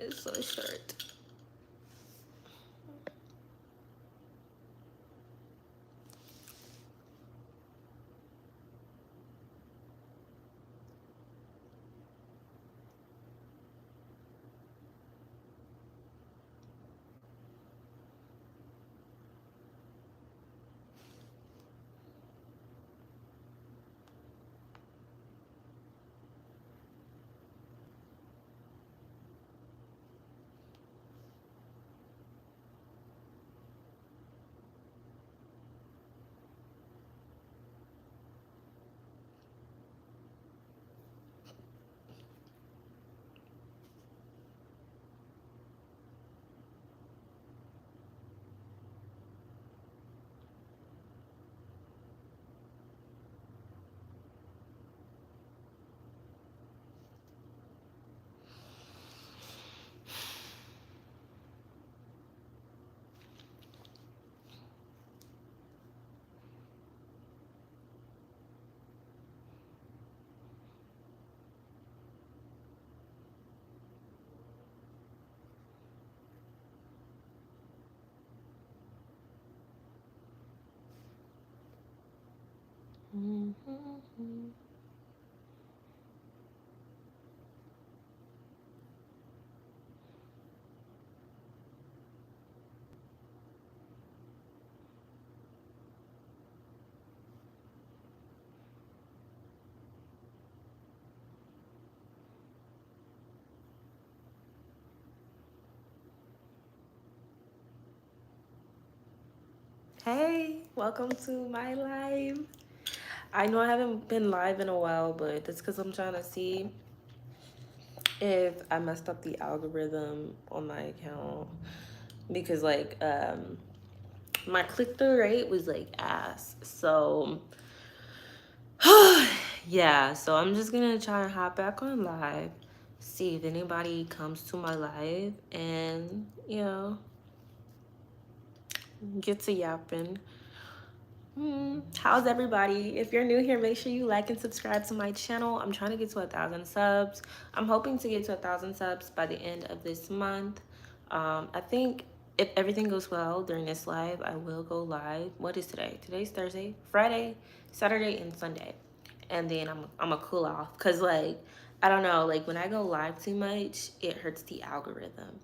is so short. Hey, welcome to my live. I know I haven't been live in a while, but that's because I'm trying to see if I messed up the algorithm on my account. Because like my click-through rate was like ass. So yeah, so I'm just gonna try and hop back on live, see if anybody comes to my live, and get to yapping. How's everybody? If you're new here, make sure you like and subscribe to my channel. I'm trying to get to 1,000 subs. I'm hoping to get to 1,000 subs by the end of this month. I think if everything goes well during this live, I will go live. What is today? Today's Thursday, Friday, Saturday, and Sunday. And then I'm gonna cool off, because like I don't know, like when I go live too much, it hurts the algorithm.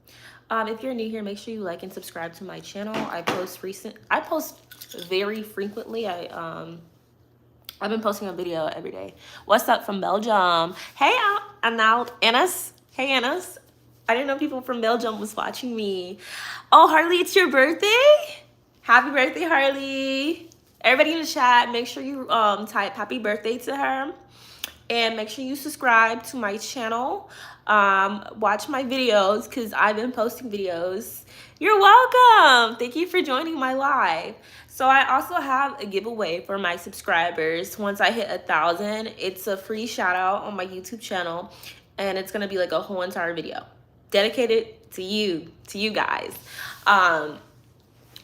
If you're new here, make sure you like and subscribe to my channel. I post very frequently. I've been posting a video every day. What's up from Belgium? Hey, Annas. Hey, Annas. I didn't know people from Belgium was watching me. Oh, Harley, it's your birthday? Happy birthday, Harley. Everybody in the chat, make sure you type happy birthday to her. And make sure you subscribe to my channel. Watch my videos, because I've been posting videos. You're welcome. Thank you for joining my live. So I also have a giveaway for my subscribers. Once I hit 1,000, it's a free shout out on my YouTube channel, and it's gonna be like a whole entire video dedicated to you guys.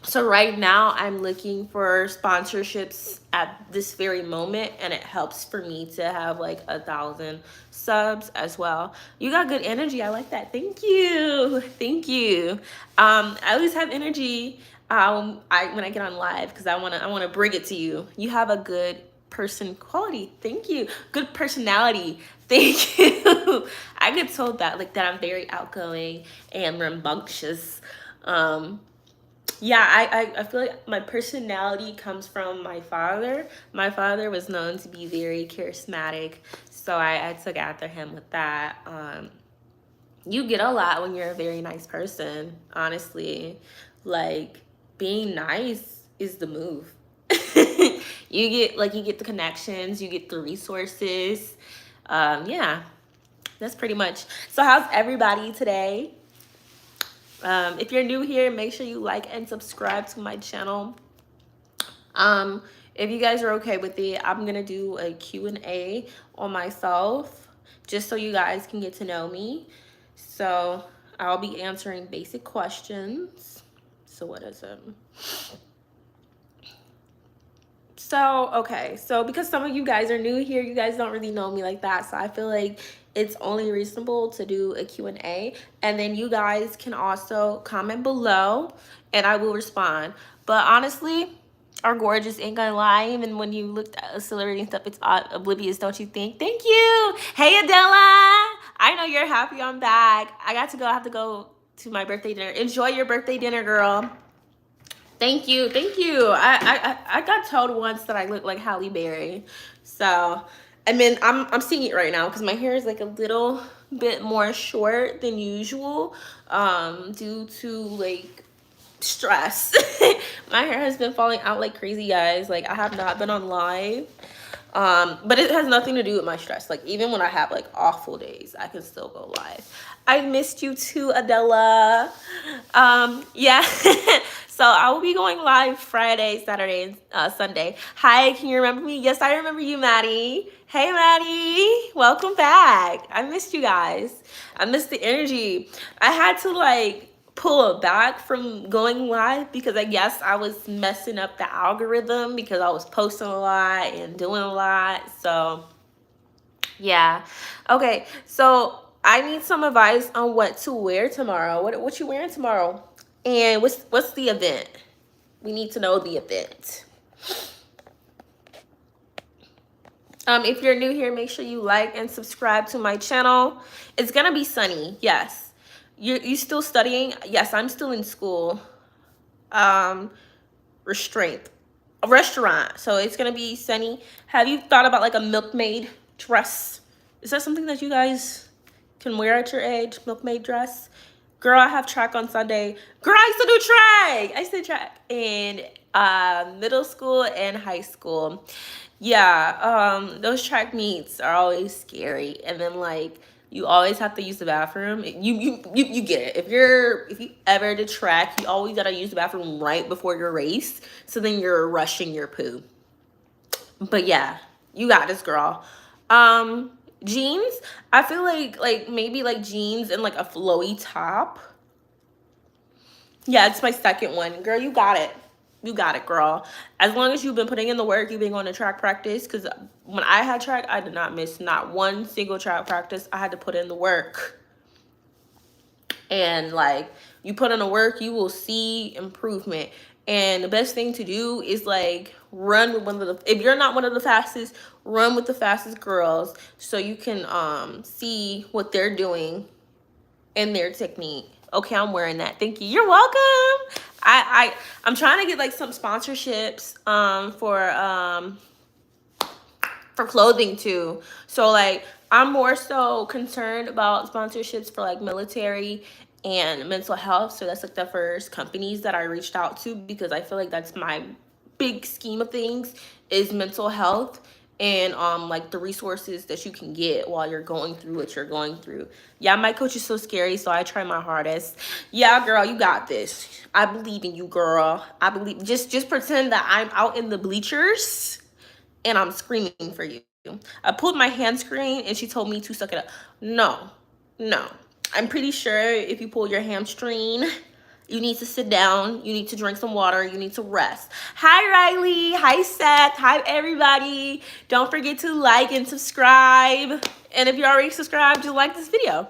So right now I'm looking for sponsorships at this very moment, and it helps for me to have like 1,000 subs as well. You got good energy. I like that. Thank you. Thank you. I always have energy when I get on live, because I wanna bring it to you. You have a good person quality. Thank you. Good personality. Thank you. I get told that, like, that I'm very outgoing and rambunctious. Yeah, I feel like my personality comes from my father. My father was known to be very charismatic, so I took after him with that. You get a lot when you're a very nice person, honestly. Like, being nice is the move. You get the connections, you get the resources. Yeah, that's pretty much. So how's everybody today? If you're new here, make sure you like and subscribe to my channel. If you guys are okay with it, I'm gonna do a Q&A on myself, just so you guys can get to know me. So I'll be answering basic questions. So what is it? So, okay. So, because some of you guys are new here, you guys don't really know me like that. So, I feel like it's only reasonable to do a Q&A. And then you guys can also comment below and I will respond. But honestly, our gorgeous ain't gonna lie. Even when you looked at accelerating stuff, it's oblivious, don't you think? Thank you. Hey, Adela. I know you're happy I'm back. I got to go. I have to go to my birthday dinner. Enjoy your birthday dinner, girl. Thank you, thank you. I got told once that I look like Halle Berry, so I mean I'm seeing it right now because my hair is like a little bit more short than usual, due to like stress. My hair has been falling out like crazy, guys. Like I have not been on live, but it has nothing to do with my stress. Like even when I have like awful days, I can still go live. I missed you too, Adela. Yeah. So I will be going live Friday, Saturday, and Sunday. Hi, can you remember me? Yes, I remember you, Maddie. Hey, Maddie. Welcome back. I missed you guys. I missed the energy. I had to like pull it back from going live because I guess I was messing up the algorithm because I was posting a lot and doing a lot. So yeah. Okay, so I need some advice on what to wear tomorrow. What you wearing tomorrow? And what's the event? We need to know the event. If you're new here, make sure you like and subscribe to my channel. It's gonna be sunny, yes. You still studying? Yes, I'm still in school. Restraint. A restaurant. So it's gonna be sunny. Have you thought about like a milkmaid dress? Is that something that you guys can wear at your age? Milkmaid dress? Girl, I have track on Sunday. Girl, I used to do track. I used to track in middle school and high school. Yeah, those track meets are always scary. And then like you always have to use the bathroom. You get it. If you ever did track, you always gotta use the bathroom right before your race. So then you're rushing your poo. But yeah, you got this, girl. Jeans. I feel like maybe like jeans and like a flowy top. Yeah, it's my second one. Girl, you got it. You got it, girl. As long as you've been putting in the work, you've been going to track practice. Because when I had track, I did not miss not one single track practice. I had to put in the work. And like you put in the work, you will see improvement. And the best thing to do is like run with one of the, if you're not one of the fastest, run with the fastest girls so you can see what they're doing and their technique. Okay, I'm wearing that. Thank you. You're welcome. I'm trying to get like some sponsorships for clothing too. So like I'm more so concerned about sponsorships for like military and mental health. So that's like the first companies that I reached out to because I feel like that's my big scheme of things is mental health and like the resources that you can get while you're going through what you're going through. Yeah, my coach is so scary, so I try my hardest. Yeah, girl, you got this. I believe in you, girl. I believe. Just pretend that I'm out in the bleachers and I'm screaming for you. I pulled my hand screen and she told me to suck it up. No, no. I'm pretty sure if you pull your hamstring, you need to sit down. You need to drink some water. You need to rest. Hi, Riley. Hi, Seth. Hi, everybody. Don't forget to like and subscribe. And if you're already subscribed, just like this video.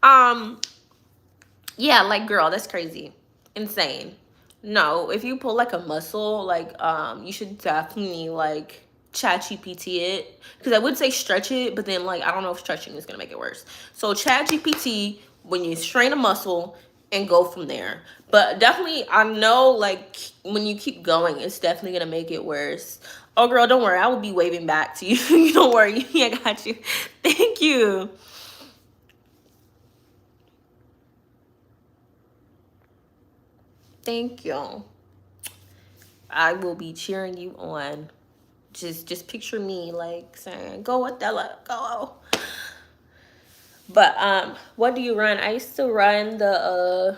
Yeah, like, girl, that's crazy. Insane. No, if you pull like a muscle, like, you should definitely like chat GPT it. Because I would say stretch it, but then like I don't know if stretching is gonna make it worse. So chat GPT when you strain a muscle and go from there. But definitely I know like when you keep going, it's definitely gonna make it worse. Oh girl, don't worry, I will be waving back to you. You don't worry, I got you. Thank you. Thank you. I will be cheering you on. Just picture me like saying, "Go Adela, go." But what do you run? I used to run the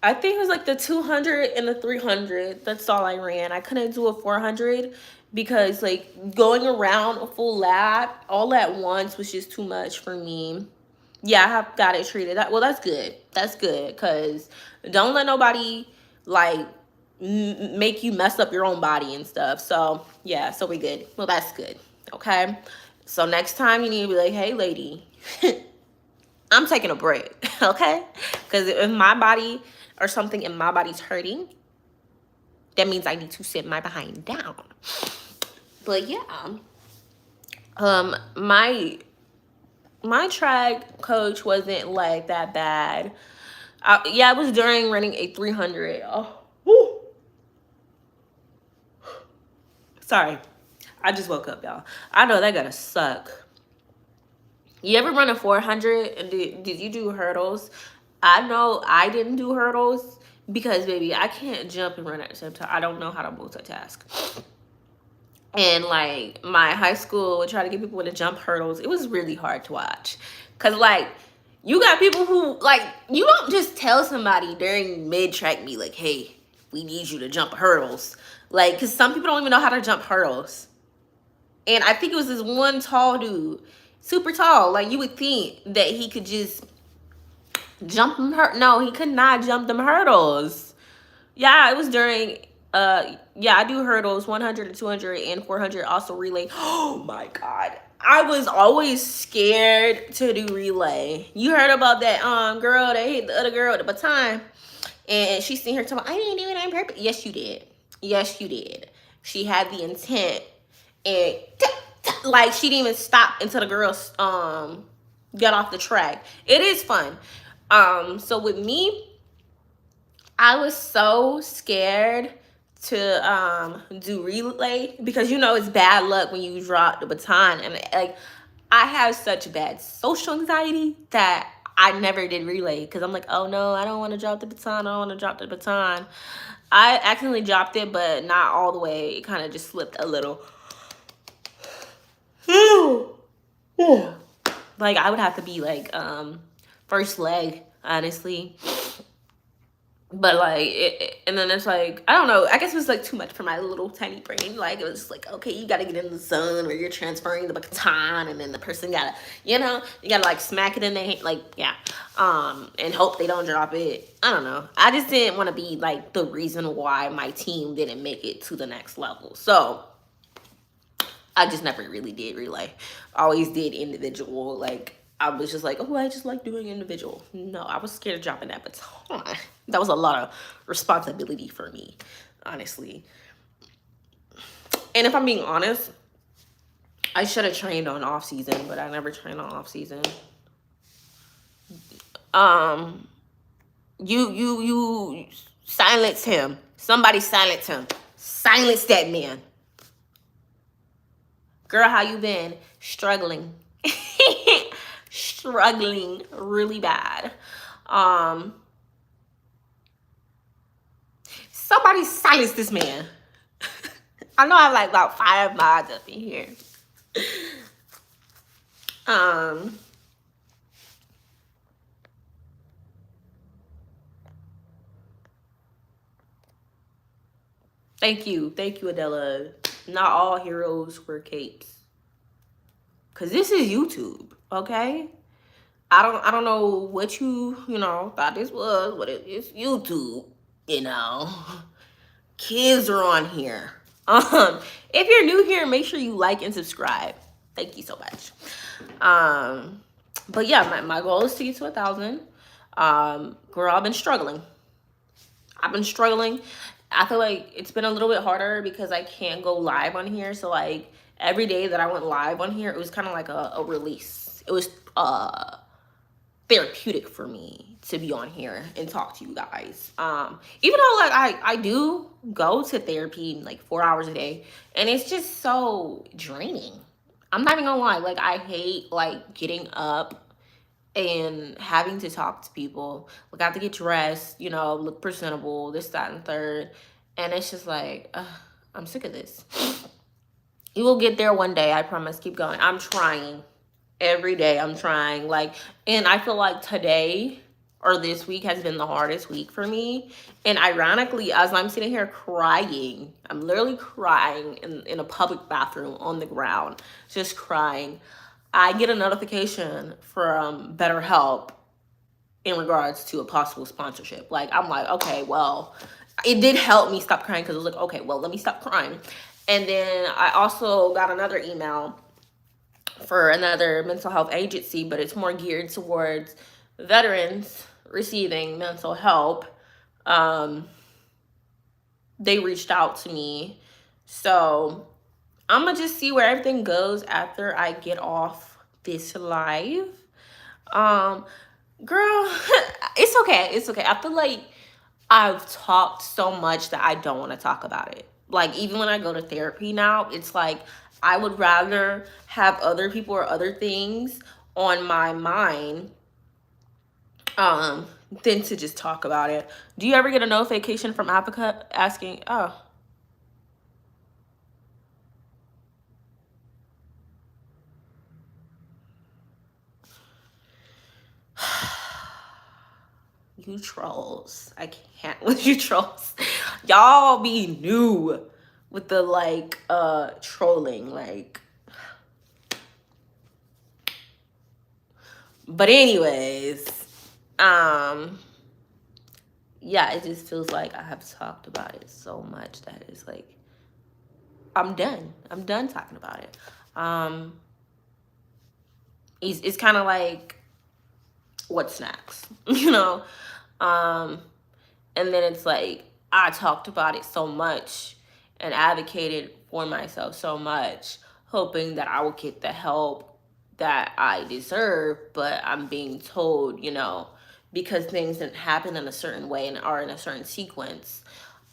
I think it was like the 200 and the 300. That's all I ran. I couldn't do a 400 because like going around a full lap all at once was just too much for me. Yeah, I have got it treated. Well, that's good. That's good because don't let nobody like make you mess up your own body and stuff. So yeah, so we good. Well, that's good. Okay. So next time you need to be like, hey, lady, I'm taking a break. Okay. Because if my body or something in my body's hurting, that means I need to sit my behind down. But yeah, my track coach wasn't like that bad. Yeah, it was during running a 300. Oh, whew. Sorry, I just woke up, y'all. I know that gotta suck. You ever run a 400 and did you do hurdles? I know I didn't do hurdles because, baby, I can't jump and run at the same time. I don't know how to multitask. And like my high school would try to get people to jump hurdles. It was really hard to watch. Cause like you got people who like, you don't just tell somebody during mid-track meet like, hey, we need you to jump hurdles. Like, cause some people don't even know how to jump hurdles. And I think it was this one tall dude, super tall. Like you would think that he could just jump them no, he could not jump them hurdles. Yeah, it was during yeah, I do hurdles 100 and 200 and 400, also relay. Oh my god, I was always scared to do relay. You heard about that girl that hit the other girl with the baton and she seen her talking, I didn't do it on purpose. Yes you did. Yes you did. She had the intent and like she didn't even stop until the girls got off the track. It is fun. So with me, I was so scared to do relay because you know it's bad luck when you drop the baton, and like I have such bad social anxiety that I never did relay because I'm like, oh no, I don't want to drop the baton. I don't want to drop the baton. I accidentally dropped it, but not all the way. It kind of just slipped a little. Like I would have to be like first leg, honestly. But like and then it's like, I don't know, I guess it was like too much for my little tiny brain. Like it was like, okay, you gotta get in the zone where you're transferring the baton and then the person gotta, you know, you gotta like smack it in their hand, like yeah, and hope they don't drop it. I don't know, I just didn't want to be like the reason why my team didn't make it to the next level. So I just never really did relay. Always did individual. Like I was just like, oh, I just like doing individual. No, I was scared of dropping that baton. That was a lot of responsibility for me, honestly. And if I'm being honest, I should have trained on off season, but I never trained on off season. You silence him. Somebody silence him. Silence that man. Girl, how you been? Struggling. Struggling really bad. Somebody silence this man. I know I have like about 5 mods up in here. Thank you, Adela. Not all heroes wear capes. Cause this is YouTube, okay? I don't know what you know thought this was, but it's YouTube, you know. Kids are on here. If you're new here, make sure you like and subscribe. Thank you so much. But yeah, my goal is to get to 1,000. Girl, I've been struggling. I feel like it's been a little bit harder because I can't go live on here. So like every day that I went live on here, it was kind of like a release. It was therapeutic for me to be on here and talk to you guys. Even though like I do go to therapy like 4 hours a day, and it's just so draining. I'm not even gonna lie, like I hate like getting up and having to talk to people. Like I have to get dressed, you know, look presentable, this, that, and third. And it's just like, I'm sick of this. You will get there one day, I promise. Keep going. I'm trying. Every day I'm trying. Like, and I feel like today or this week has been the hardest week for me. And ironically, as I'm sitting here crying, I'm literally crying in a public bathroom on the ground, just crying, I get a notification from BetterHelp in regards to a possible sponsorship. Like, I'm like, okay, well, it did help me stop crying, because I was like, okay, well, let me stop crying. And then I also got another email for another mental health agency, but it's more geared towards veterans receiving mental help. Um, they reached out to me. So I'm gonna just see where everything goes after I get off this live. Um, Girl, it's okay. It's okay. I feel like I've talked so much that I don't want to talk about it. Like, even when I go to therapy now, it's like I would rather have other people or other things on my mind um than to just talk about it. Do you ever get a notification from Africa asking, oh, you trolls? I can't with you trolls. Y'all be new with the like trolling, like. But anyways, um yeah, it just feels like I have talked about it so much that it's like I'm done. I'm done talking about it. Um it's kind of like what's next, you know? Um and then it's like I talked about it so much and advocated for myself so much, hoping that I would get the help that I deserve, but I'm being told, because things didn't happen in a certain way and are in a certain sequence,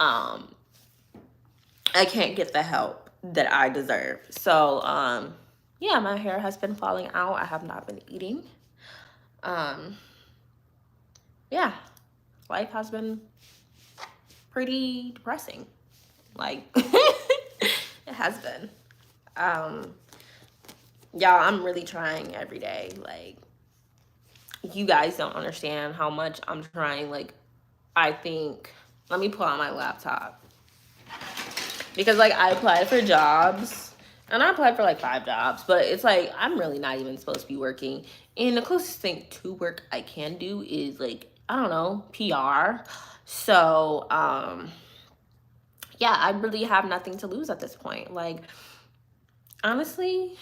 um, I can't get the help that I deserve. So, yeah, my hair has been falling out. I have not been eating. Um, yeah, life has been pretty depressing. Like, it has been. Um, y'all, I'm really trying every day. Like, you guys don't understand how much I'm trying. Like, I think, let me pull out my laptop. Because, like, I applied for jobs. And I applied for, like, 5 jobs. But it's, like, I'm really not even supposed to be working. And the closest thing to work I can do is, like, I don't know, PR. So, yeah, I really have nothing to lose at this point. Like, honestly,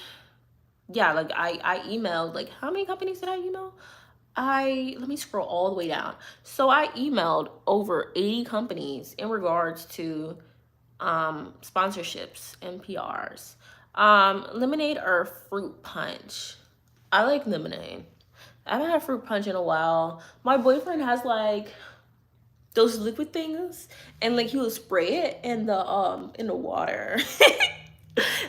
yeah, like, I emailed, like, how many companies did I email? Let me scroll all the way down. So I emailed over 80 companies in regards to sponsorships and PRs. Lemonade or fruit punch? I like lemonade. I haven't had fruit punch in a while. My boyfriend has like those liquid things, and like he will spray it in the water.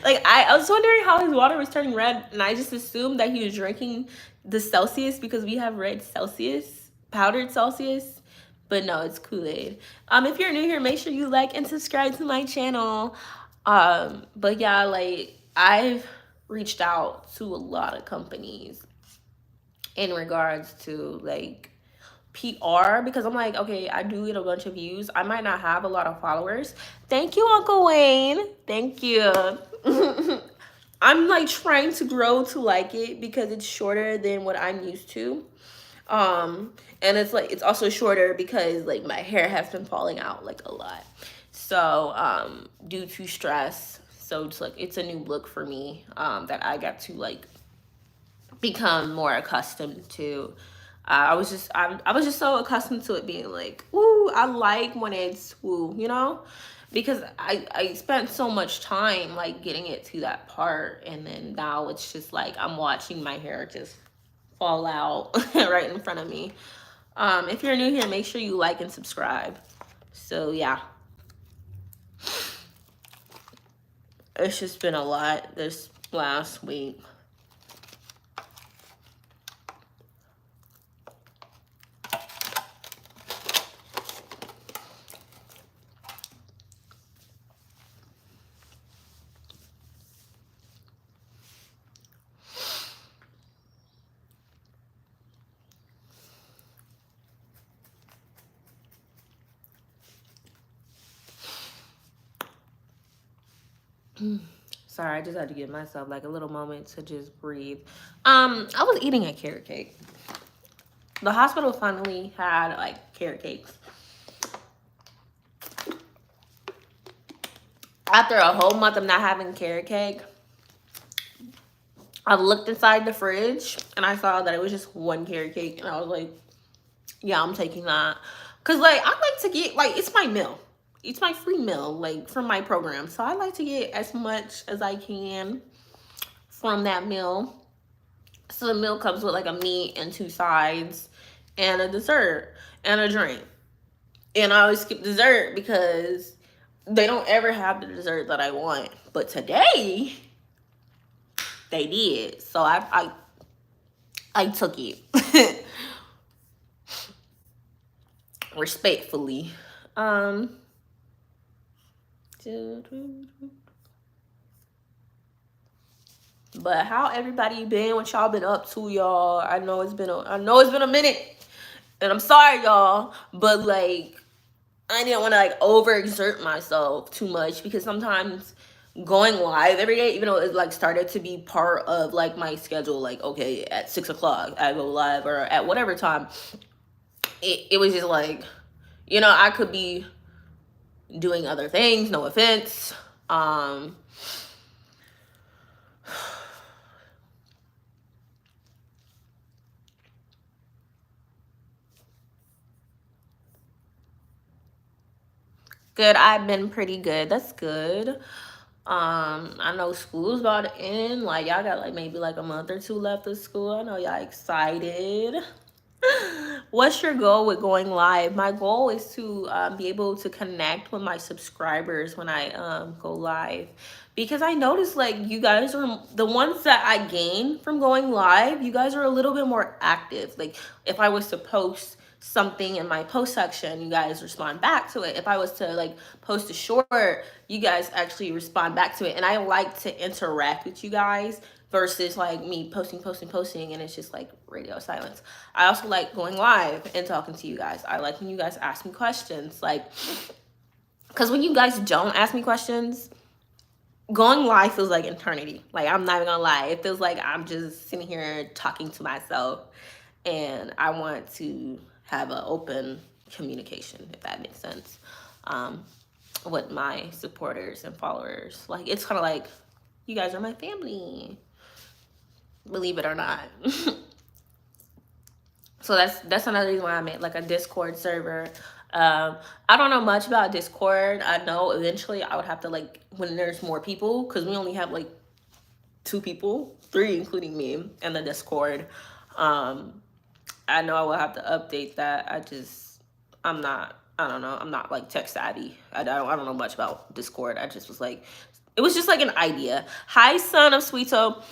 Like I was wondering how his water was turning red, and I just assumed that he was drinking the Celsius because we have red Celsius, powdered Celsius. But no, it's Kool-Aid. If you're new here, make sure you like and subscribe to my channel. But yeah, like I've reached out to a lot of companies in regards to like PR, because I'm like, okay, I do get a bunch of views. I might not have a lot of followers. Thank you, Uncle Wayne. Thank you. I'm like trying to grow to like it because it's shorter than what I'm used to. And it's like it's also shorter because like my hair has been falling out like a lot. So, due to stress. So it's like it's a new look for me that I got to like become more accustomed to. I was just so accustomed to it being like, ooh, I like when it's woo, because I spent so much time like getting it to that part, and then now it's just like I'm watching my hair just fall out right in front of me. If you're new here, make sure you like and subscribe. So yeah, it's just been a lot this last week. Sorry, I just had to give myself like a little moment to just breathe. I was eating a carrot cake. The hospital finally had like carrot cakes. after a whole month of not having carrot cake, I looked inside the fridge and I saw that it was just one carrot cake, and I was like, yeah, I'm taking that. Cause like I like to get, like, it's my meal. It's my free meal, like, from my program. So I like to get as much as I can from that meal. So the meal comes with like a meat and 2 sides and a dessert and a drink. And I always skip dessert because they don't ever have the dessert that I want. But today they did. So I took it. Respectfully. But how everybody been? What y'all been up to, y'all? I know it's been a minute. And I'm sorry, y'all, but like I didn't want to like overexert myself too much, because sometimes going live every day, even though it like started to be part of like my schedule, like, okay, at 6 o'clock I go live, or at whatever time, it was just like, I could be doing other things, no offense. Good. I've been pretty good. That's good. I know school's about to end. Like, y'all got like maybe like a month or two left of school. I know y'all excited. What's your goal with going live? My goal is to be able to connect with my subscribers when I go live, because I noticed like you guys are the ones that I gain from going live. You guys are a little bit more active. Like, if I was to post something in my post section, you guys respond back to it. If I was to like post a short, you guys actually respond back to it. And I like to interact with you guys versus like me posting and it's just like radio silence. I also like going live and talking to you guys. I like when you guys ask me questions, like, because when you guys don't ask me questions, going live feels like eternity. Like, I'm not even gonna lie, it feels like I'm just sitting here talking to myself, and I want to have an open communication, if that makes sense, with my supporters and followers. Like, it's kind of like you guys are my family, believe it or not. So that's another reason why I made like a Discord server. I don't know much about Discord. I know eventually I would have to, like, when there's more people, because we only have like 2 people, 3 including me, in the Discord. I know I will have to update that. I don't know. I'm not like tech savvy. I don't know much about Discord. I just was like, it was just like an idea. Hi, son of Sweeto.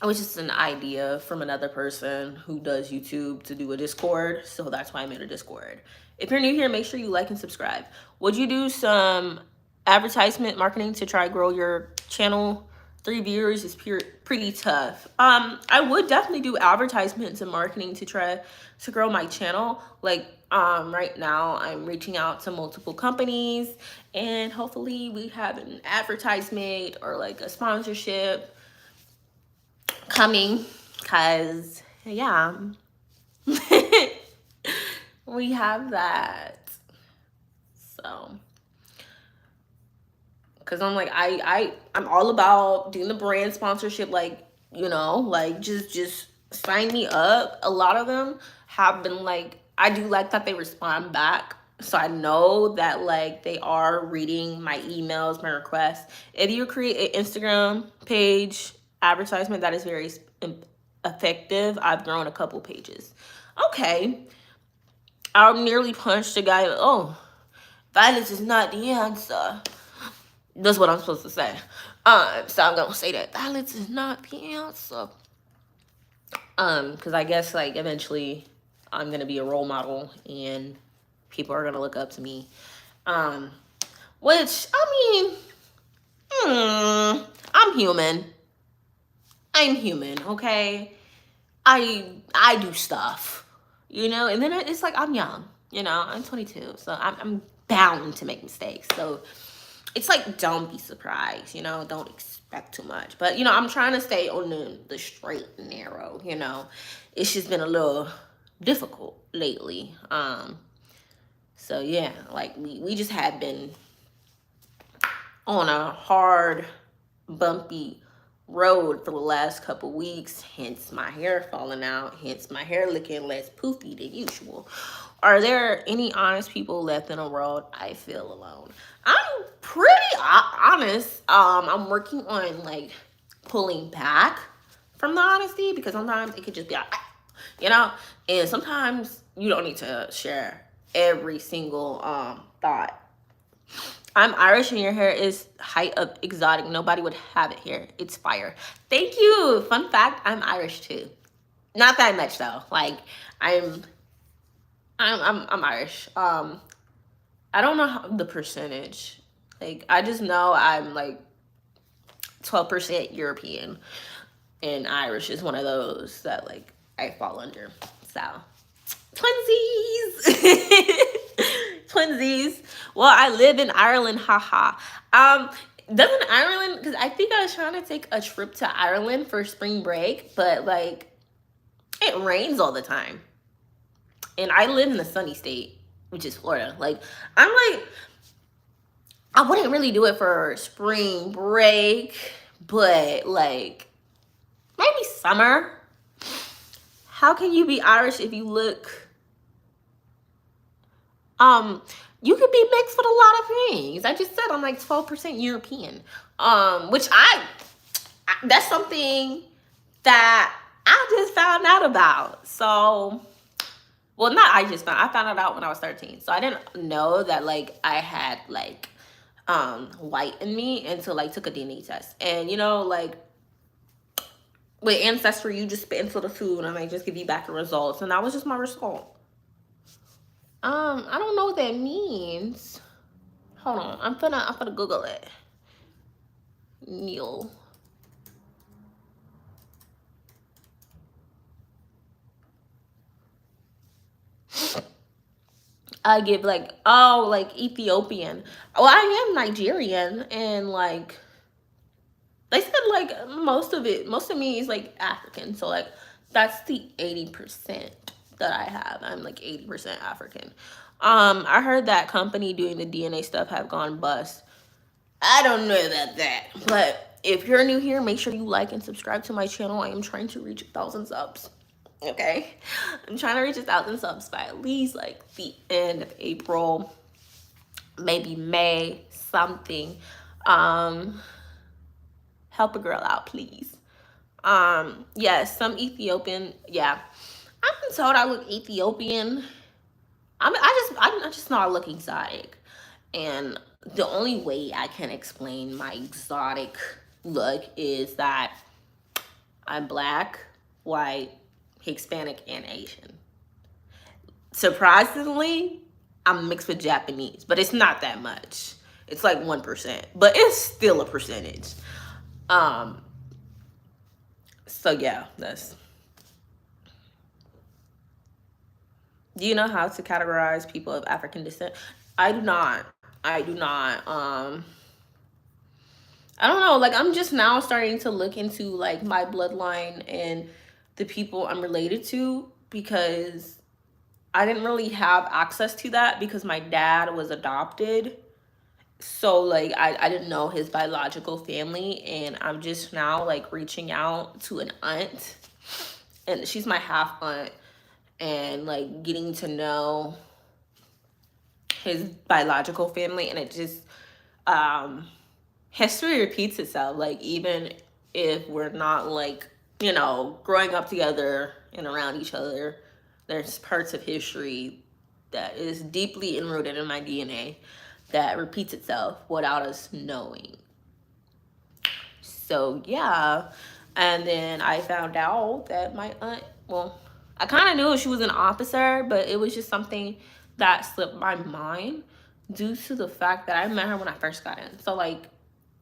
It was just an idea from another person who does YouTube to do a Discord. So that's why I made a Discord. If you're new here, make sure you like and subscribe. Would you do some advertisement marketing to try grow your channel? 3 viewers is pretty tough. I would definitely do advertisements and marketing to try to grow my channel. Like, right now I'm reaching out to multiple companies, and hopefully we have an advertisement or like a sponsorship coming, because yeah. We have that. So, because I'm like, I'm all about doing the brand sponsorship, like, like, just sign me up. A lot of them have been like, I do like that they respond back, so I know that like they are reading my emails, my requests. If you create an Instagram page advertisement that is very effective, I've grown a couple pages. Okay, I nearly punched a guy. Oh, violence is not the answer. That's what I'm supposed to say. So I'm gonna say that violence is not the answer. Because I guess like eventually I'm gonna be a role model and people are gonna look up to me. Which, I mean, I'm human. I'm human, okay? I do stuff, and then it's like I'm young, I'm 22, so I'm bound to make mistakes. So it's like, don't be surprised, don't expect too much. But, I'm trying to stay on the straight and narrow, It's just been a little difficult lately. So yeah, like we just have been on a hard, bumpy road for the last couple weeks, hence my hair falling out, hence my hair looking less poofy than usual. Are there any honest people left in the world? I feel alone. I'm pretty honest. I'm working on like pulling back from the honesty, because sometimes it could just be like, you know, and sometimes you don't need to share every single thought. I'm Irish and your hair is height of exotic. Nobody would have it here. It's fire. Thank you. Fun fact, I'm Irish too. Not that much though. Like I'm I'm Irish. I don't know how, the percentage. Like I just know I'm like 12% European, and Irish is one of those that like I fall under. So twinsies. Twinsies. Well, I live in Ireland, haha. Doesn't Ireland, because I think I was trying to take a trip to Ireland for spring break, but like it rains all the time. And I live in the sunny state, which is Florida. Like I'm like, I wouldn't really do it for spring break, but like maybe summer. How can you be Irish if you look you could be mixed with a lot of things. I just said I'm like 12% European. Which that's something that I just found out about. So, well, not I found it out when I was 13. So I didn't know that like I had like white in me until like took a DNA test. And you know, like with Ancestry, you just spit into the food and they just give you back the results. And that was just my result. I don't know what that means. Hold on, I'm gonna Google it. Neil. I give like, oh, like Ethiopian. Well, I am Nigerian, and like they said like most of me is like African. So like that's the 80% that I have. I'm like 80% African. I heard that company doing the DNA stuff have gone bust. I don't know about that. But if you're new here, make sure you like and subscribe to my channel. I am trying to reach 1,000 subs. Okay? I'm trying to reach 1,000 subs by at least like the end of April, maybe May, something. Help a girl out, please. Yes, some Ethiopian, yeah. I've been told I look Ethiopian. I just know I look exotic. And the only way I can explain my exotic look is that I'm black, white, Hispanic, and Asian. Surprisingly, I'm mixed with Japanese, but it's not that much. It's like 1%, but it's still a percentage. Um, so yeah, that's. Do you know how to categorize people of African descent? I do not. I do not. I don't know. Like I'm just now starting to look into like my bloodline and the people I'm related to, because I didn't really have access to that because my dad was adopted. So like I didn't know his biological family, and I'm just now like reaching out to an aunt, and she's my half aunt, and like getting to know his biological family. And it just history repeats itself. Like even if we're not like, you know, growing up together and around each other, there's parts of history that is deeply enrooted in my DNA that repeats itself without us knowing. So yeah. And then I found out that my aunt, well, I kind of knew she was an officer, but it was just something that slipped my mind due to the fact that I met her when I first got in. So like,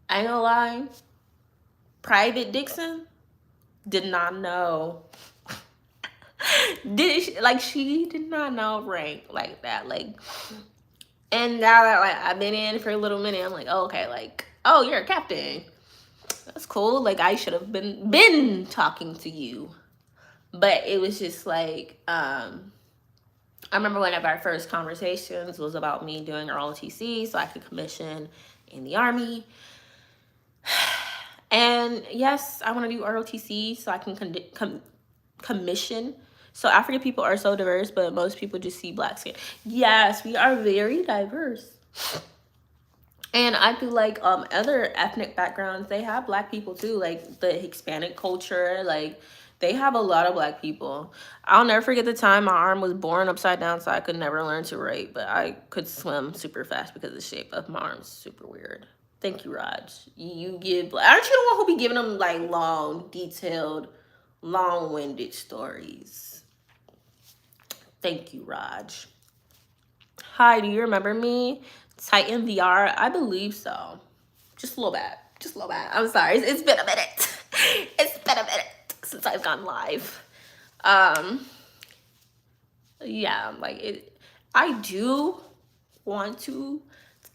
I ain't gonna lie, Private Dixon did not know. She did not know rank like that. Like, and now that like I've been in for a little minute, I'm like, oh, okay, like, oh, you're a captain. That's cool. Like I should have been talking to you. But it was just like, I remember one of our first conversations was about me doing ROTC so I could commission in the Army. And yes, I want to do ROTC so I can commission. So African people are so diverse, but most people just see black skin. Yes, we are very diverse. And I feel like other ethnic backgrounds, they have black people too, like the Hispanic culture, like they have a lot of black people. I'll never forget the time my arm was born upside down, so I could never learn to write, but I could swim super fast because the shape of my arm is super weird. Thank you, Raj. You give, aren't you the one who be giving them like long, detailed, long-winded stories? Thank you, Raj. Hi, do you remember me? Titan VR? I believe so. Just a little bit. Just a little bit. I'm sorry. It's been a minute. It's been a minute since I've gone live. Yeah, like it. I do want to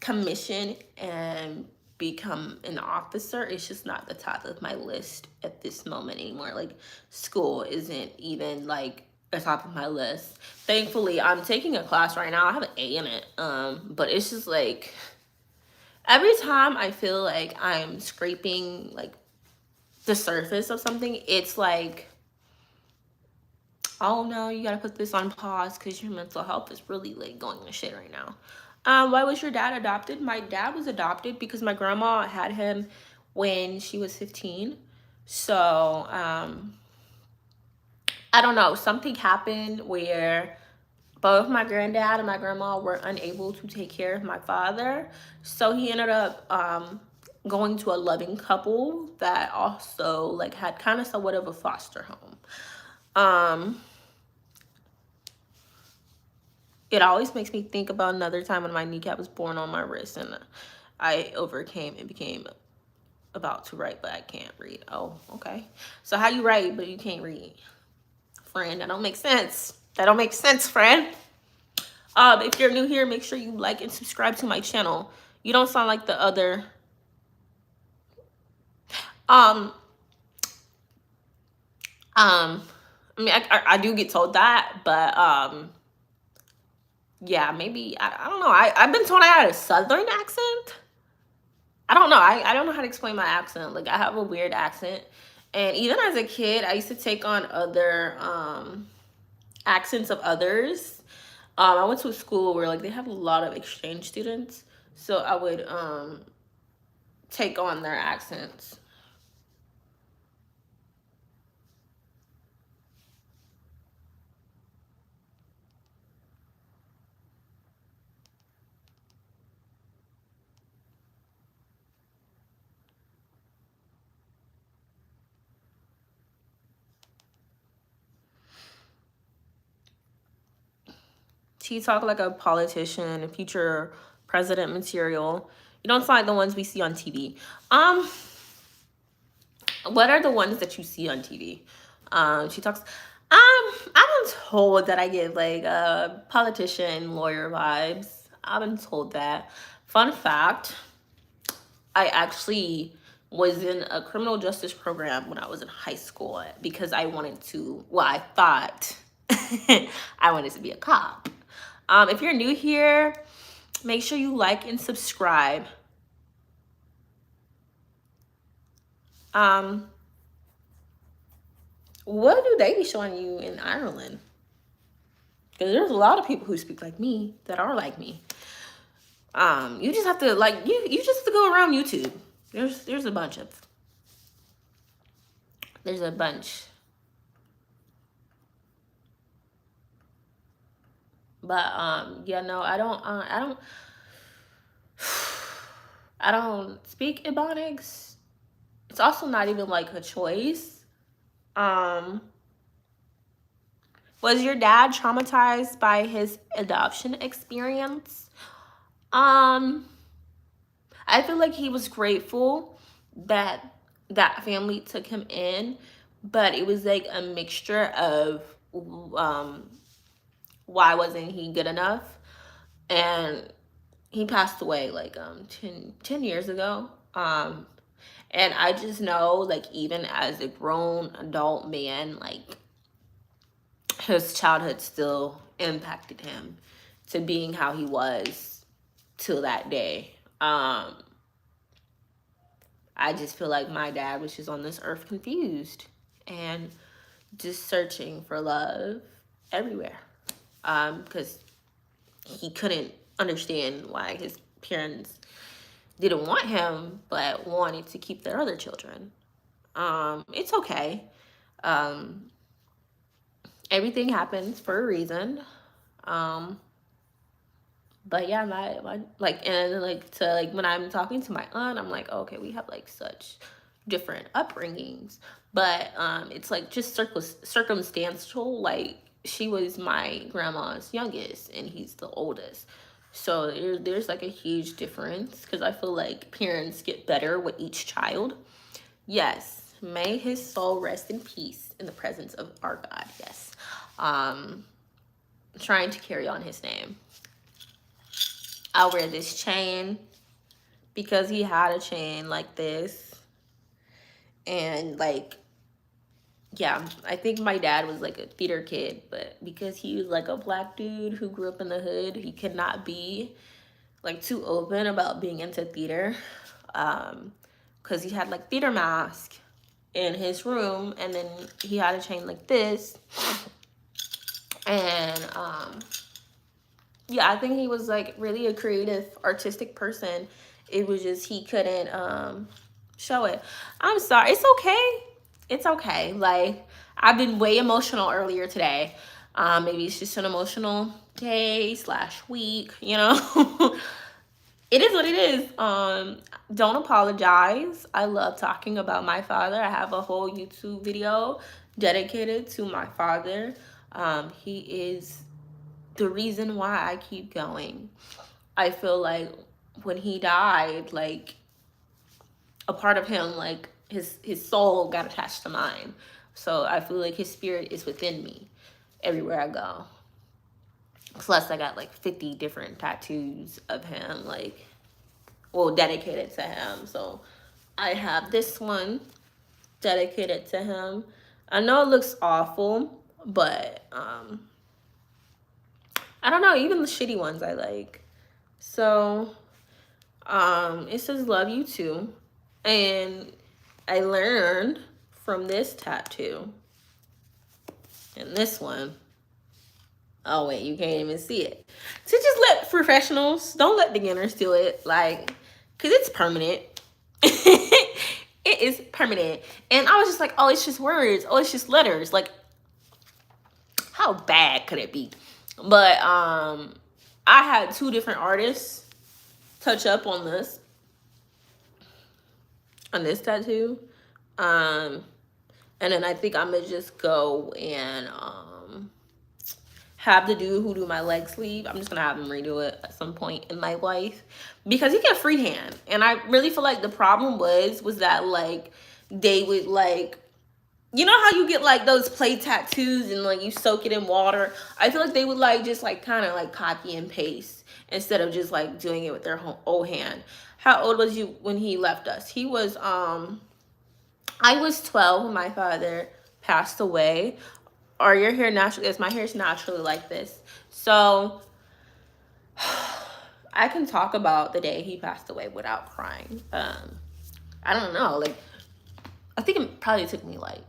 commission and become an officer. It's just not the top of my list at this moment anymore. Like school isn't even like the top of my list. Thankfully, I'm taking a class right now. I have an A in it. But it's just like every time I feel like I'm scraping like the surface of something, it's like, oh no, you gotta put this on pause because your mental health is really like going to shit right now. Why was your dad adopted? My dad was adopted because my grandma had him when she was 15. So I don't know, something happened where both my granddad and my grandma were unable to take care of my father. So he ended up going to a loving couple that also like had kind of somewhat of a foster home. It always makes me think about another time when my kneecap was born on my wrist and I overcame and became about to write, but I can't read. Oh, okay. So how you write, but you can't read? Friend, that don't make sense. That don't make sense, friend. If you're new here, make sure you like and subscribe to my channel. You don't sound like the other. I mean, I do get told that, but yeah, maybe I don't know. I've been told I had a southern accent. I don't know. I don't know how to explain my accent. Like I have a weird accent, and even as a kid, I used to take on other accents of others. I went to a school where like they have a lot of exchange students, so I would take on their accents. She talk like a politician, a future president material. You don't sound like the ones we see on TV. What are the ones that you see on TV? She talks. I've been told that I get like politician, lawyer vibes. I've been told that. Fun fact: I actually was in a criminal justice program when I was in high school because I wanted to. Well, I thought I wanted to be a cop. If you're new here, make sure you like and subscribe. What do they be showing you in Ireland? Because there's a lot of people who speak like me that are like me. You just have to like you just have to go around YouTube. There's a bunch. But yeah, no, I don't speak Ebonics. It's also not even like a choice. Was your dad traumatized by his adoption experience? I feel like he was grateful that that family took him in, but it was like a mixture of why wasn't he good enough? And he passed away like 10 years ago. And I just know like even as a grown adult man, like his childhood still impacted him to being how he was till that day. I just feel like my dad was just on this earth confused and just searching for love everywhere. Because he couldn't understand why his parents didn't want him but wanted to keep their other children. It's okay. Um, Everything happens for a reason. Um, but yeah, my like, and like, to like, when I'm talking to my aunt, I'm like, oh, okay, we have like such different upbringings, but it's like just circumstantial. Like, she was my grandma's youngest and he's the oldest, so there's like a huge difference, because I feel like parents get better with each child. Yes, may his soul rest in peace in the presence of our God. Yes. um Trying to carry on his name. I'll wear this chain because he had a chain like this. And like, yeah, I think my dad was like a theater kid, but because he was like a black dude who grew up in the hood, he could not be like too open about being into theater. Because he had like theater mask in his room, and then he had a chain like this. And yeah, I think he was like really a creative, artistic person. It was just he couldn't show it. I'm sorry. It's okay. It's okay. Like, I've been way emotional earlier today. Maybe it's just an emotional day / week, you know. It is what it is. Don't apologize. I love talking about my father. I have a whole YouTube video dedicated to my father. He is the reason why I keep going. I feel like when he died, like, a part of him, like his soul got attached to mine. So I feel like his spirit is within me everywhere I go. Plus, I got like 50 different tattoos of him, like, well, dedicated to him. So I have this one dedicated to him. I know it looks awful, but I don't know, even the shitty ones I like. So it says love you too. And I learned from this tattoo and this one. Oh wait, you can't even see it. So just let professionals, don't let beginners do it, like, cause it's permanent. It is permanent. And I was just like, oh, it's just words. Oh, it's just letters. Like, how bad could it be? But I had 2 different artists touch up on this tattoo. And then I think I'm gonna just go and have the dude who do my leg sleeve, I'm just gonna have him redo it at some point in my life, because he can freehand. And I really feel like the problem was that, like, they would, like, you know how you get like those play tattoos and like you soak it in water? I feel like they would like just like kind of like copy and paste instead of just like doing it with their old hand. How old was you when he left us? He was I was 12 when my father passed away. Or your hair naturally, as my hair is naturally like this. So I can talk about the day he passed away without crying. I don't know, like, I think it probably took me like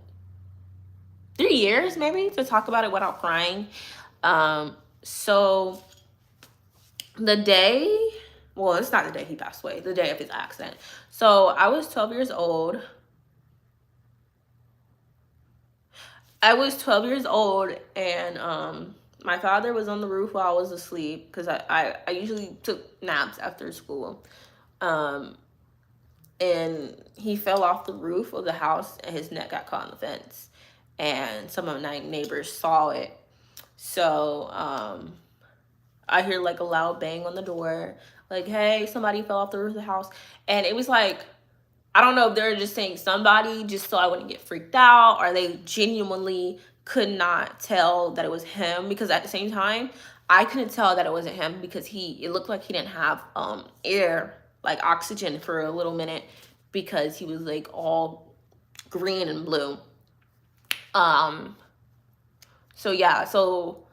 3 years maybe to talk about it without crying. So the day, well, it's not the day he passed away, the day of his accident. So I was 12 years old. And my father was on the roof while I was asleep, because I usually took naps after school. And he fell off the roof of the house and his neck got caught in the fence. And some of my neighbors saw it. So I hear like a loud bang on the door, like, hey, somebody fell off the roof of the house. And it was like, I don't know if they're just saying somebody just so I wouldn't get freaked out, or they genuinely could not tell that it was him, because at the same time, I couldn't tell that it wasn't him, because it looked like he didn't have air, like oxygen, for a little minute, because he was like all green and blue. So yeah, so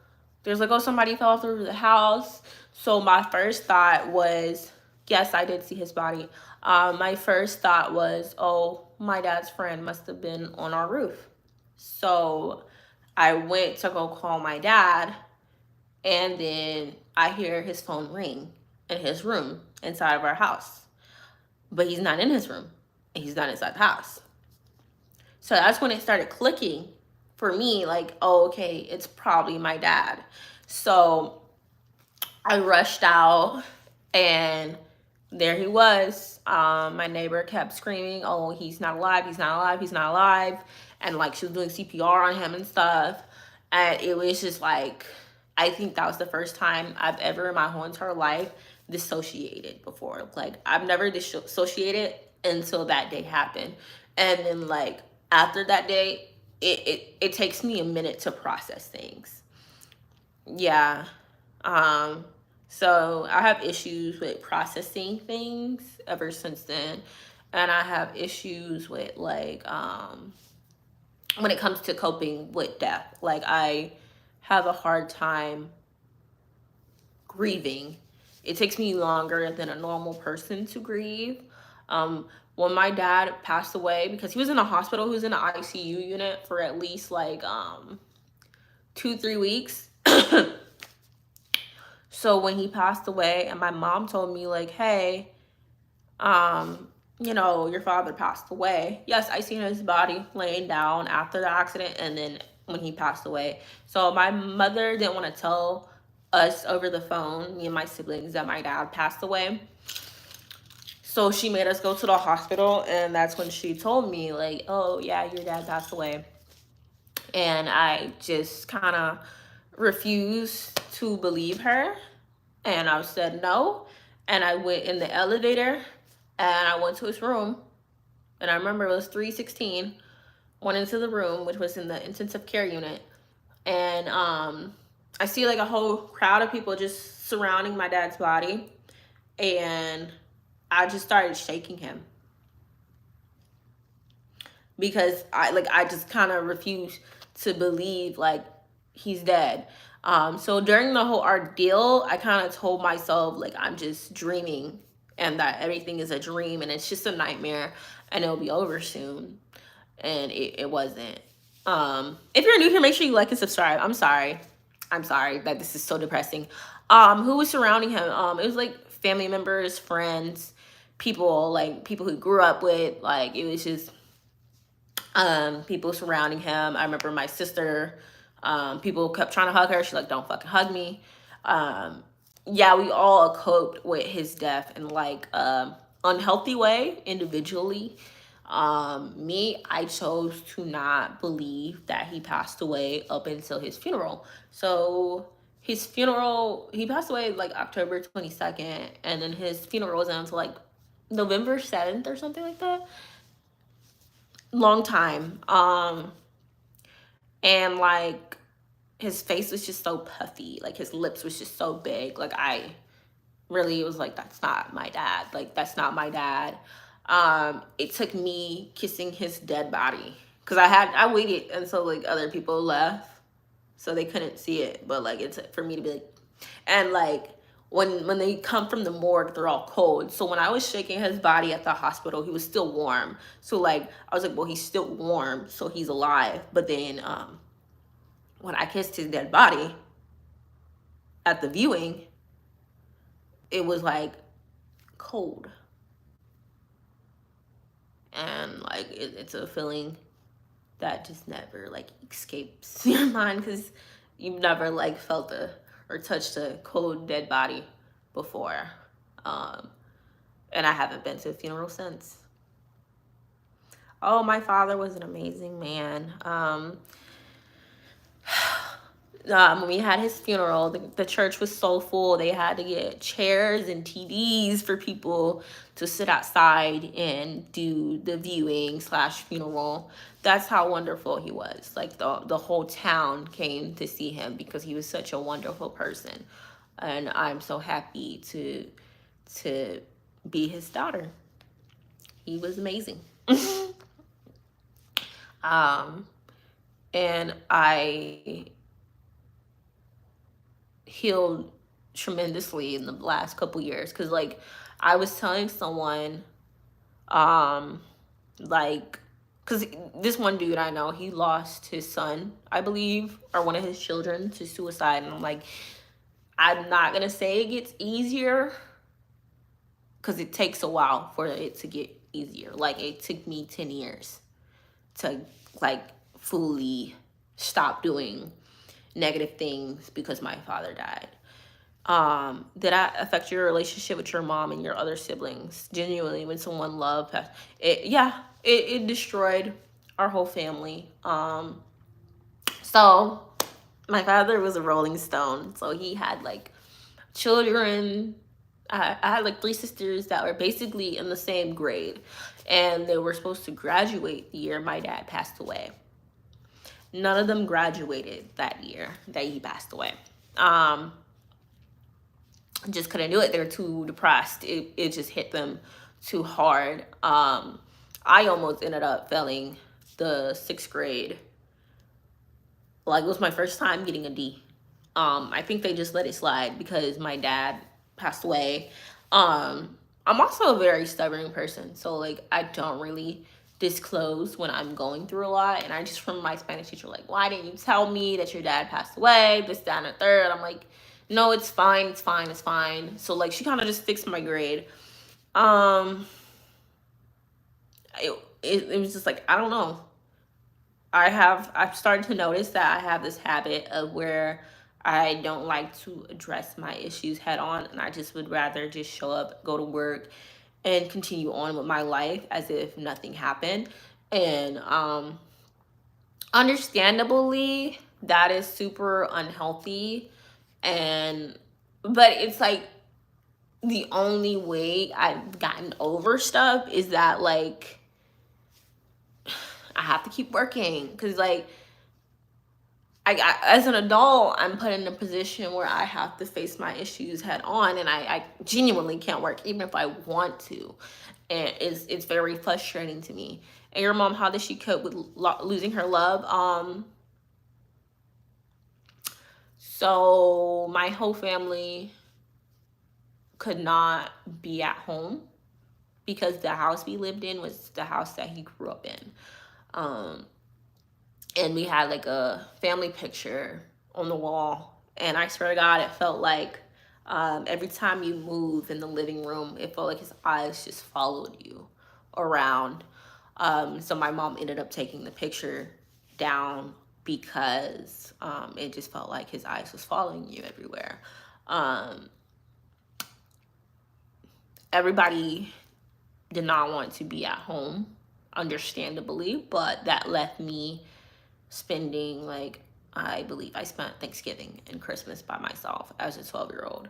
there's like, oh, somebody fell off the roof of the house. So my first thought was, Yes, I did see his body. My first thought was, oh, my dad's friend must have been on our roof. So I went to go call my dad, and then I hear his phone ring in his room inside of our house. But he's not in his room, and he's not inside the house. So that's when it started clicking for me, like, oh, okay, it's probably my dad. So I rushed out, and there he was. My neighbor kept screaming, oh, he's not alive, he's not alive, he's not alive. And like she was doing CPR on him and stuff. And it was just like, I think that was the first time I've ever in my whole entire life dissociated before. Like I've never dissociated until that day happened. And then like after that day, it takes me a minute to process things. Yeah. Um, so I have issues with processing things ever since then. And I have issues with like when it comes to coping with death. Like I have a hard time grieving. It takes me longer than a normal person to grieve. When my dad passed away, because he was in a hospital, he was in an ICU unit for at least like 2-3 weeks. So when he passed away, and my mom told me like, hey, your father passed away. Yes, I seen his body laying down after the accident and then when he passed away. So my mother didn't want to tell us over the phone, me and my siblings, that my dad passed away. So she made us go to the hospital, and that's when she told me like, oh yeah, your dad passed away. And I just kind of refused to believe her. And I said no. And I went in the elevator and I went to his room. And I remember it was 316. Went into the room, which was in the intensive care unit. And I see like a whole crowd of people just surrounding my dad's body. And I just started shaking him. Because I just kind of refused to believe like he's dead. So during the whole ordeal, I kind of told myself like I'm just dreaming and that everything is a dream and it's just a nightmare and it'll be over soon. And it wasn't. If you're new here, make sure you like and subscribe. I'm sorry that this is so depressing. Who was surrounding him? It was like family members, friends, people who grew up with. Like it was just people surrounding him. I remember my sister, people kept trying to hug her. She's like, don't fucking hug me. Yeah, we all coped with his death in like unhealthy way individually. Me, I chose to not believe that he passed away up until his funeral. So his funeral, he passed away like October 22nd, and then his funeral was until like November 7th or something like that. Long time. And like his face was just so puffy, like his lips was just so big. Like I really was like, that's not my dad. Like that's not my dad. It took me kissing his dead body because I waited until like other people left so they couldn't see it, but like it's for me to be like, and like when they come from the morgue, they're all cold. So when I was shaking his body at the hospital, he was still warm. So like I was like, well, he's still warm, so he's alive. But then when I kissed his dead body at the viewing, it was like cold. And like it's a feeling that just never like escapes your mind because you've never like felt or touched a cold dead body before. And I haven't been to a funeral since. Oh, my father was an amazing man. When we had his funeral, the church was so full. They had to get chairs and TVs for people to sit outside and do the viewing / funeral. That's how wonderful he was. Like the whole town came to see him because he was such a wonderful person. And I'm so happy to be his daughter. He was amazing. And I healed tremendously in the last couple years. Because, like, I was telling someone, um, like, because this one dude I know, he lost his son, I believe, or one of his children to suicide. And I'm like, I'm not going to say it gets easier, because it takes a while for it to get easier. Like, it took me 10 years to, like, fully stop doing negative things because my father died. Did that affect your relationship with your mom and your other siblings? Genuinely, when someone loved passed, it destroyed our whole family. So my father was a Rolling Stone, so he had like children. I had like 3 sisters that were basically in the same grade, and they were supposed to graduate the year my dad passed away. None of them graduated that year that he passed away. Just couldn't do it. They were too depressed. It just hit them too hard. I almost ended up failing the 6th grade. Like, it was my first time getting a D. I think they just let it slide because my dad passed away. I'm also a very stubborn person, so like I don't really disclose when I'm going through a lot. And I just remember my Spanish teacher like, why didn't you tell me that your dad passed away? This, that, and the third. I'm like, no, it's fine, it's fine, it's fine. So like she kind of just fixed my grade. Um, it was just like, I don't know. I've started to notice that I have this habit of where I don't like to address my issues head on, and I just would rather just show up, go to work, and continue on with my life as if nothing happened. And understandably, that is super unhealthy. And but it's like the only way I've gotten over stuff is that like I have to keep working, because like as an adult, I'm put in a position where I have to face my issues head on, and I genuinely can't work even if I want to, and it's very frustrating to me. And your mom, how does she cope with losing her love? So my whole family could not be at home because the house we lived in was the house that he grew up in. And we had like a family picture on the wall, and I swear to God, it felt like every time you move in the living room, it felt like his eyes just followed you around. So my mom ended up taking the picture down because it just felt like his eyes was following you everywhere. Everybody did not want to be at home, understandably, but that left me spending, like, I believe I spent Thanksgiving and Christmas by myself as a 12-year-old.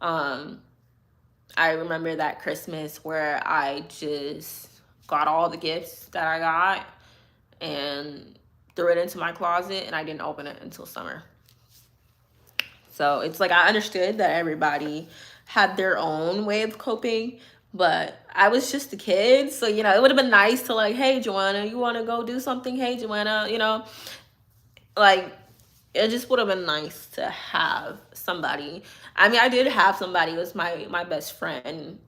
I remember that Christmas where I just got all the gifts that I got and threw it into my closet, and I didn't open it until summer. So it's like I understood that everybody had their own way of coping, but I was just a kid. So, you know, it would have been nice to like, hey, Joanna, you want to go do something? Hey, Joanna, you know, like it just would have been nice to have somebody. I mean, I did have somebody. It was my best friend,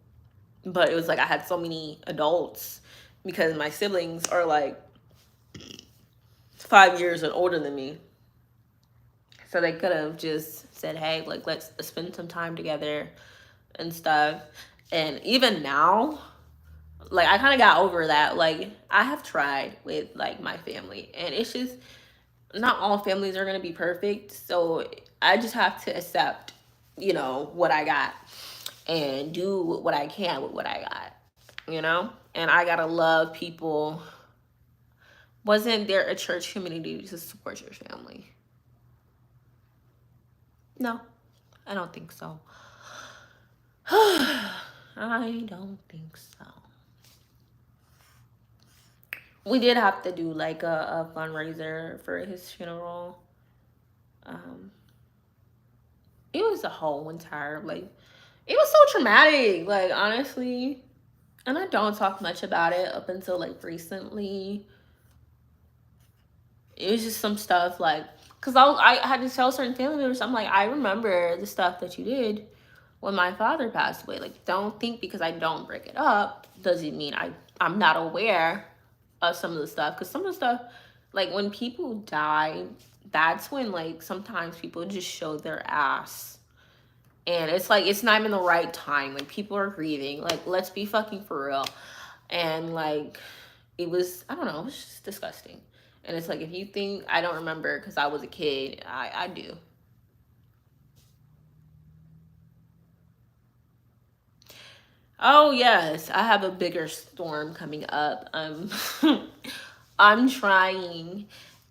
but it was like I had so many adults because my siblings are like 5 years older than me. So they could have just said, hey, like, let's spend some time together and stuff. And even now, like, I kind of got over that. Like, I have tried with, like, my family. And it's just, not all families are going to be perfect. So I just have to accept, you know, what I got and do what I can with what I got, you know? And I got to love people. Wasn't there a church community to support your family? No, I don't think so. I don't think so. We did have to do like a fundraiser for his funeral. It was a whole entire, like, it was so traumatic, like, honestly. And I don't talk much about it up until like recently. It was just some stuff like Because I had to tell certain family members, I'm like, I remember the stuff that you did when my father passed away. Like, don't think because I don't bring it up doesn't mean I'm not aware of some of the stuff. Because some of the stuff, like when people die, that's when like sometimes people just show their ass. And it's like, it's not even the right time. Like, people are grieving. Like, let's be fucking for real. And like, it was, I don't know, it was just disgusting. And it's like, if you think I don't remember because I was a kid, I do. Oh yes, I have a bigger storm coming up. I'm trying,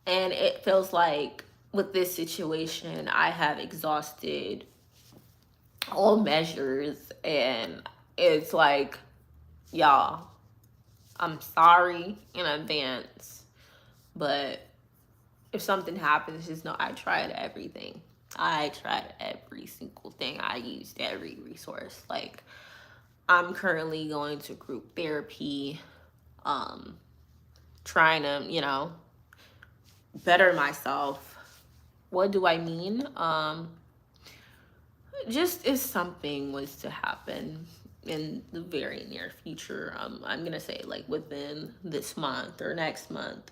and it feels like with this situation, I have exhausted all measures, and it's like, y'all, I'm sorry in advance, but if something happens, just know I tried everything. I tried every single thing. I used every resource. Like, I'm currently going to group therapy, um, trying to, better myself. What do I mean? Just if something was to happen in the very near future, I'm gonna say like within this month or next month,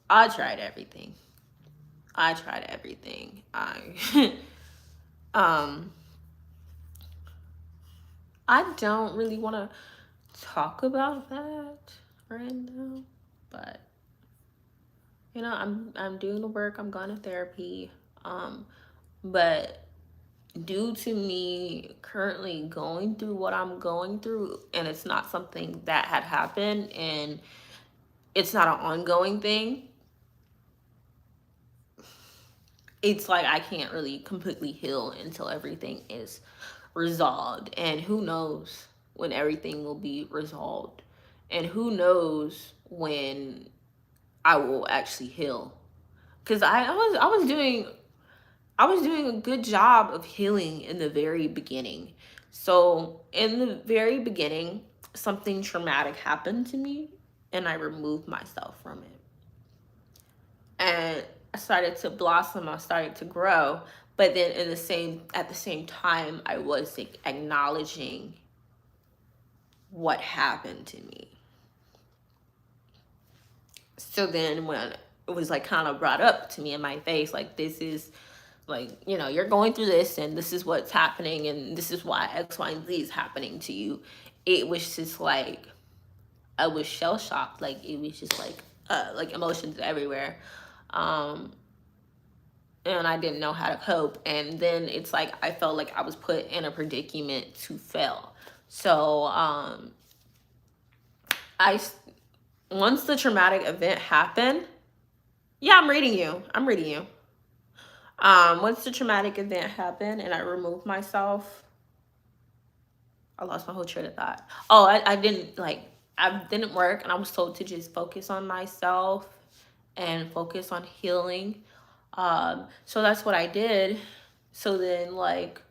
I tried everything. I tried everything. Um, I don't really want to talk about that right now, but I'm doing the work. I'm going to therapy. But due to me currently going through what I'm going through, and it's not something that had happened, and it's not an ongoing thing, it's like I can't really completely heal until everything is resolved. And who knows when everything will be resolved, and who knows when I will actually heal. Because I was doing a good job of healing in the very beginning. So in the very beginning, something traumatic happened to me, and I removed myself from it. And I started to blossom, I started to grow. But then at the same time, I was like acknowledging what happened to me. So then when it was like kind of brought up to me in my face, like, this is like, you're going through this, and this is what's happening, and this is why X, Y, and Z is happening to you. It was just like, I was shell shocked. Like, it was just like emotions everywhere. Um, and I didn't know how to cope. And then it's like, I felt like I was put in a predicament to fail. So, I, once the traumatic event happened, yeah, I'm reading you. Once the traumatic event happened and I removed myself, I lost my whole train of thought. Oh, I didn't work, and I was told to just focus on myself and focus on healing. So that's what I did. So then, like,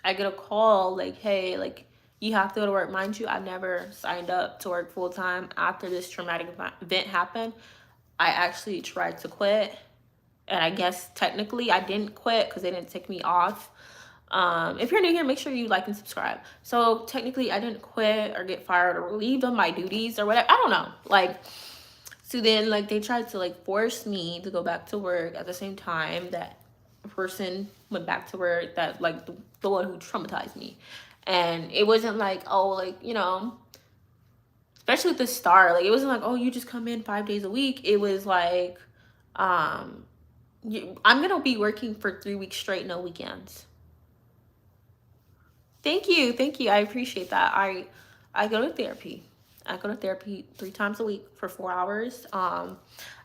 I get a call, like, hey, like, you have to go to work. Mind you, I never signed up to work full time after this traumatic event happened. I actually tried to quit, and I guess technically I didn't quit because they didn't take me off. If you're new here, make sure you like and subscribe. So technically I didn't quit or get fired or relieved of my duties or whatever. I don't know. Like, so then like they tried to like force me to go back to work at the same time that a person went back to work, that like the one who traumatized me. And it wasn't like, oh, like, especially with the start, like, it wasn't like, oh, you just come in 5 days a week. It was like, um, I'm gonna be working for 3 weeks straight, no weekends. Thank you. I appreciate that. I go to therapy. I go to therapy 3 times a week for 4 hours. I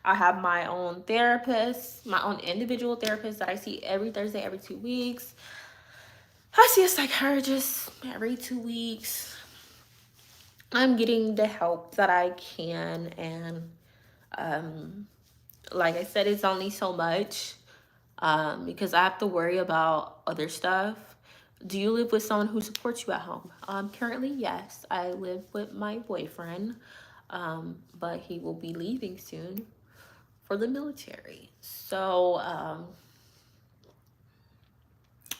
have my own therapist, my own individual therapist that I see every Thursday, every 2 weeks. I see a psychologist every 2 weeks. I'm getting the help that I can, and like I said, it's only so much, because I have to worry about other stuff. Do you live with someone who supports you at home? Currently, yes. I live with my boyfriend, but he will be leaving soon. for the military. So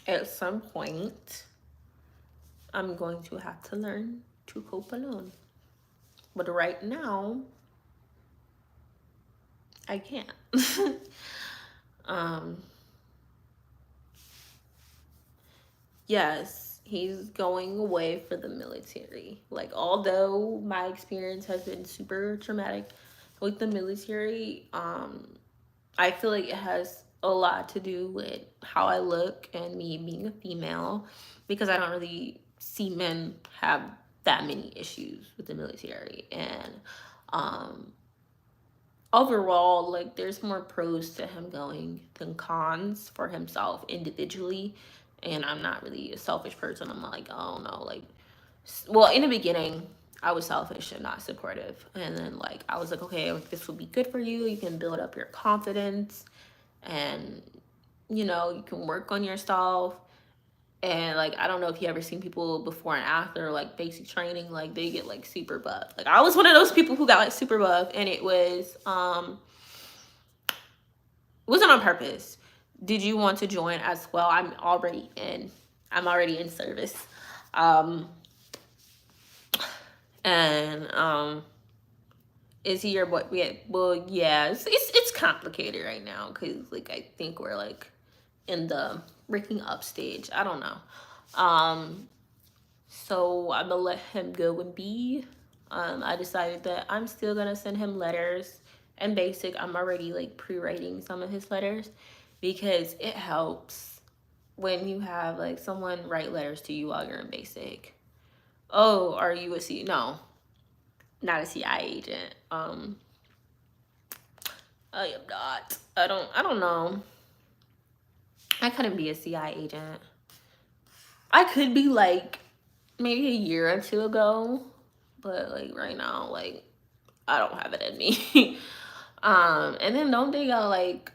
at some point, I'm going to have to learn to cope alone. But right now, I can't. um, yes, he's going away for the military. Like, although my experience has been super traumatic with the military, I feel like it has a lot to do with how I look and me being a female, because I don't really see men have that many issues with the military. And um, overall, like, there's more pros to him going than cons for himself individually. And I'm not really a selfish person. I'm like, oh no, like, well, in the beginning, I was selfish and not supportive. And then, like, I was like, okay, this will be good for you. You can build up your confidence, and you can work on yourself. And like, I don't know if you ever seen people before and after like basic training, like they get like super buff. Like, I was one of those people who got like super buff, and it wasn't on purpose. Did you want to join as well? I'm already in service. um and is he your boy? Yeah, well, yeah, it's complicated right now, because like I think we're like in the breaking up stage. I don't know. So I'm gonna let him go and be. I decided that I'm still gonna send him letters and basic. I'm already like pre-writing some of his letters, because it helps when you have like someone write letters to you while you're in basic. Oh, are you a C? No, not a CI agent. I am not. I don't know. I couldn't be a CI agent. I could be like maybe a year or two ago, but like right now, like I don't have it in me. And then don't they go like,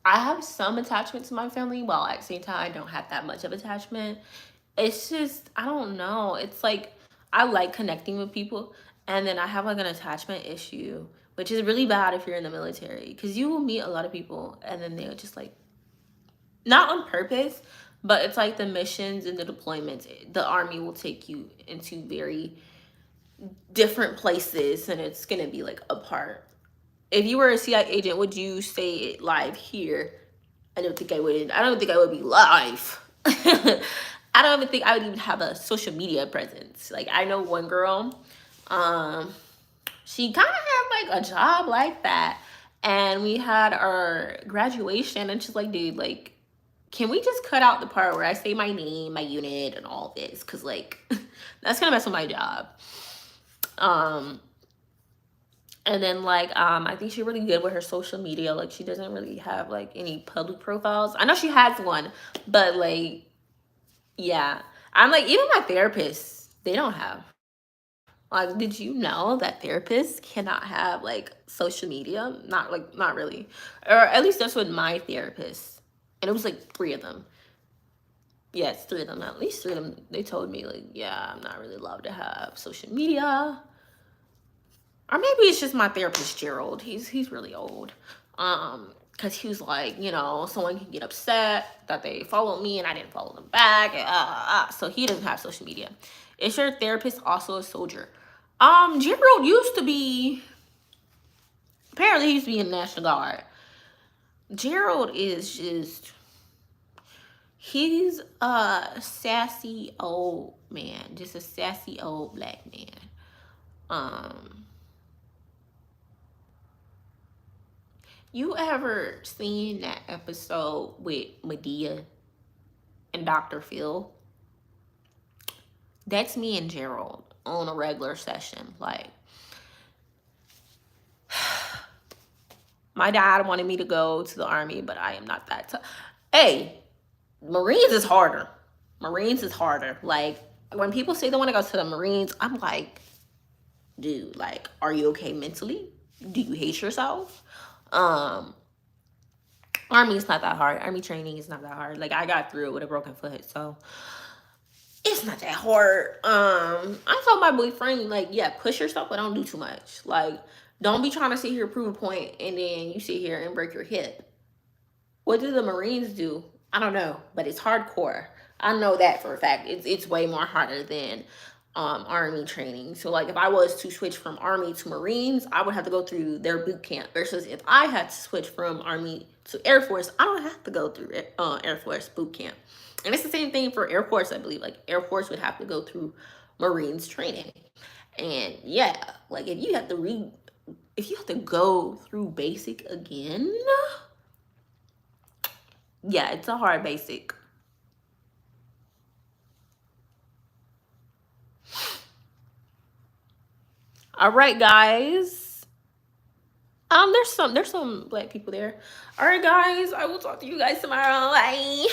I have some attachment to my family, while at the same time I don't have that much of attachment. It's just, I don't know. It's like I like connecting with people, and then I have like an attachment issue, which is really bad if you're in the military, because you will meet a lot of people and then they'll just like, not on purpose, but it's like the missions and the deployments, the army will take you into very different places, and it's gonna be like apart. If you were a CI agent, would you say it live here? I don't think I would. I don't think I would be live. I don't even think I would even have a social media presence. Like, I know one girl, um, she kind of had like a job like that, and we had our graduation, and she's like, dude, like, can we just cut out the part where I say my name, my unit, and all this? Cause like, that's gonna mess with my job. Um, and then like, I think she's really good with her social media. Like, she doesn't really have like any public profiles. I know she has one, but like, yeah. I'm like, even my therapists, they don't have. Like, did you know that therapists cannot have like social media? Not really. Or at least that's what my therapist. And it was like three of them. Yeah, it's three of them. At least three of them. They told me like, yeah, I'm not really allowed to have social media. Or maybe it's just my therapist, Gerald. He's really old. Because he was like, someone can get upset that they followed me and I didn't follow them back. So he doesn't have social media. Is your therapist also a soldier? Gerald used to be, apparently he used to be in the National Guard. Gerald is just, he's a sassy old man. Just a sassy old black man. You ever seen that episode with Medea and Dr. Phil? That's me and Gerald on a regular session. Like, my dad wanted me to go to the army, but I am not that tough. Hey, Marines is harder. Marines is harder. Like, when people say they want to go to the Marines, I'm like, dude, like, are you okay mentally? Do you hate yourself? Army is not that hard. Army training is not that hard. Like, I got through it with a broken foot, so it's not that hard. I told my boyfriend, like, yeah, push yourself, but don't do too much. Like, Don't be trying to sit here, prove a point, and then you sit here and break your hip. What do the Marines do? I don't know, but it's hardcore. I know that for a fact. It's way more harder than Army training. So like if I was to switch from Army to Marines, I would have to go through their boot camp. Versus if I had to switch from Army to Air Force, I don't have to go through Air Force boot camp. And it's the same thing for Air Force, I believe. Like Air Force would have to go through Marines training. And yeah, like if you have to go through basic again, yeah, it's a hard basic. All right, guys. There's some black people there. All right, guys. I will talk to you guys tomorrow. Bye.